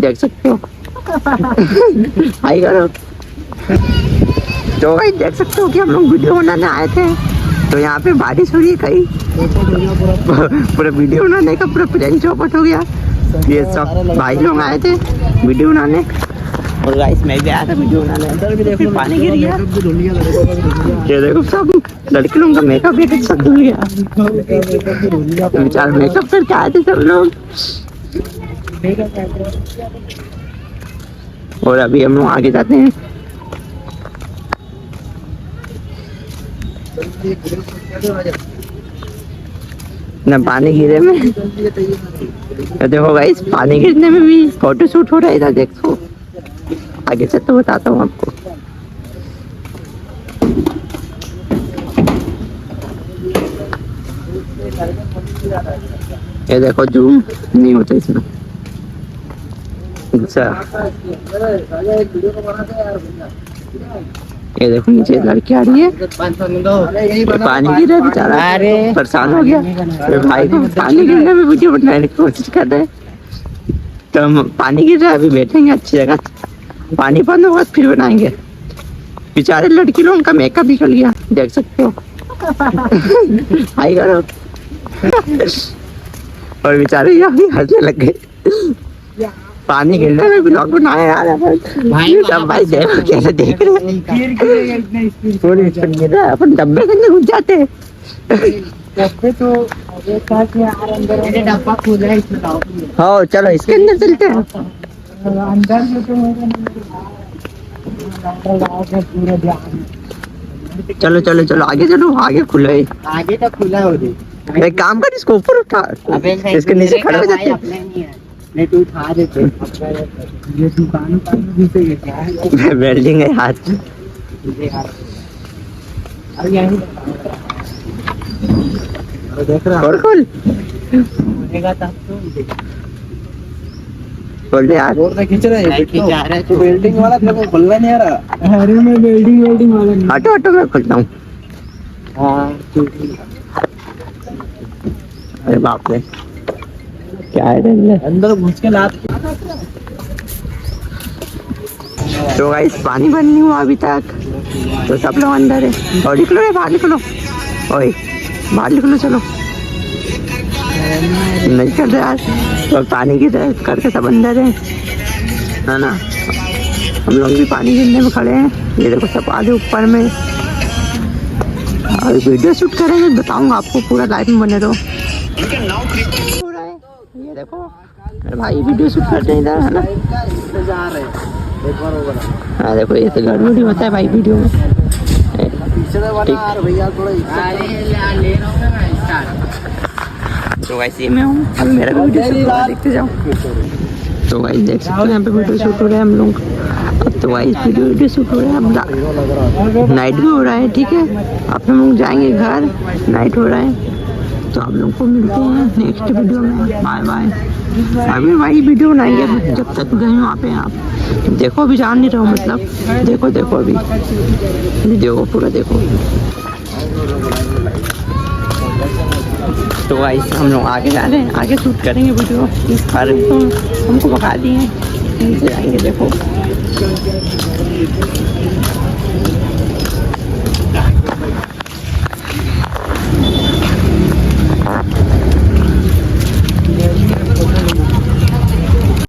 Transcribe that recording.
देख सकते हो। हाई करो। तो भाई देख सकते हो कि हम लोग वीडियो बनाने आए थे, तो यहाँ पे बारिश हो रही है कहीं, पूरा वीडियो बनाने का पूरा प्लान चौपट हो गया। ये सब भाई लोग आए थे वीडियो बनाने, और गाइस मैं भी आया था वीडियो बनाने। अंदर भी देखो पानी गिर गया। ये देखो सब लड़के लोगों का मेकअप भी सब धुल गया। बेचारे मेकअप करके आए थे सब लोग। और अभी हम लोग आगे जाते हैं। ना पानी गिरे में, देखो गाइस पानी गिरने में भी फोटो शूट हो रहा है इधर देखो। आगे से तो बताता हूँ आपको। ये देखो जूम नहीं होता इसमें। अच्छा ये देखो नीचे लड़की आ रही है, पानी गिर रहा है बेचारा, परेशान हो गया। भाई को पानी गिरने में वीडियो बनाने की कोशिश कर रहे हैं, तो हम पानी गिर रहा है, अभी बैठेंगे अच्छी जगह, पानी बंद होगा फिर बनाएंगे। बेचारे लड़की लोगों का मेकअप निकल गया, देख सकते हो। हाई करो। और बेचारे यहाँ भी हंसने लग गए। पानी गिरने में ब्लॉग बनाया यार भाई। सब भाई देखो कैसे देख रहे हैं, पूरी स्पीड गिर रहा है। अपन डब्बे के अंदर घुस जाते हैं। डब्बे तो डब्बा खुला है इसमें। हाँ चलो इसके अंदर चलते हैं। अंदर में तो चलो चलो चलो आगे चलो, आगे खुला है। आगे तो खुला हो रही। एक काम कर, इसको ऊपर उठा, इसके नीचे खड़े हो जाते हैं। नहीं तो उठा देते। ये दुकान का वेल्डिंग है हाथ में। देख रहा और खोल बोल दे यार। और खींच रहा है, खींचा रहा है तो वेल्डिंग वाला तेरे को खोलना नहीं आ रहा। अरे मैं वेल्डिंग वाला हटो हटो मैं खोलता हूँ। हाँ अरे बाप रे क्या है अंदर घुस के लात। तो गाइस पानी बंद नहीं हुआ अभी तक, तो सब लोग अंदर है। और निकलो रे बाहर निकलो, ओए बाहर निकलो चलो। नहीं कर रहे यार, तो पानी की तरह करके सब अंदर है ना। हम लोग भी पानी गिरने में खड़े हैं। ये देखो सब आगे ऊपर में, और वीडियो शूट करेंगे बताऊंगा आपको, पूरा लाइव में बने रहो। ये देखो अरे भाई वीडियो शूट करते हैं इधर है ना। हाँ देखो ये तो गड़बड़ी होता है भाई वीडियो में। तो वैसे मैं हूँ, अभी मेरा भी वीडियो शूट हो रहा है, देखते जाओ। तो भाई देख सकते हो यहाँ पे वीडियो शूट हो रहा है हम लोग। अब तो भाई वीडियो शूट हो रहा है, अब नाइट भी हो रहा है। ठीक है अब हम लोग जाएंगे घर, नाइट हो रहा है। तो आप लोग को मिलते हैं नेक्स्ट वीडियो में। Bye bye. अभी भाई वीडियो बनाएंगे जब तक गए वहाँ पे आप देखो, अभी जान नहीं रहो मतलब। देखो देखो अभी वीडियो को पूरा देखो। तो भाई हम लोग आगे जा रहे हैं, आगे शूट करेंगे वीडियो। इस बार तो हमको भगा दिए, नीचे जाएंगे देखो।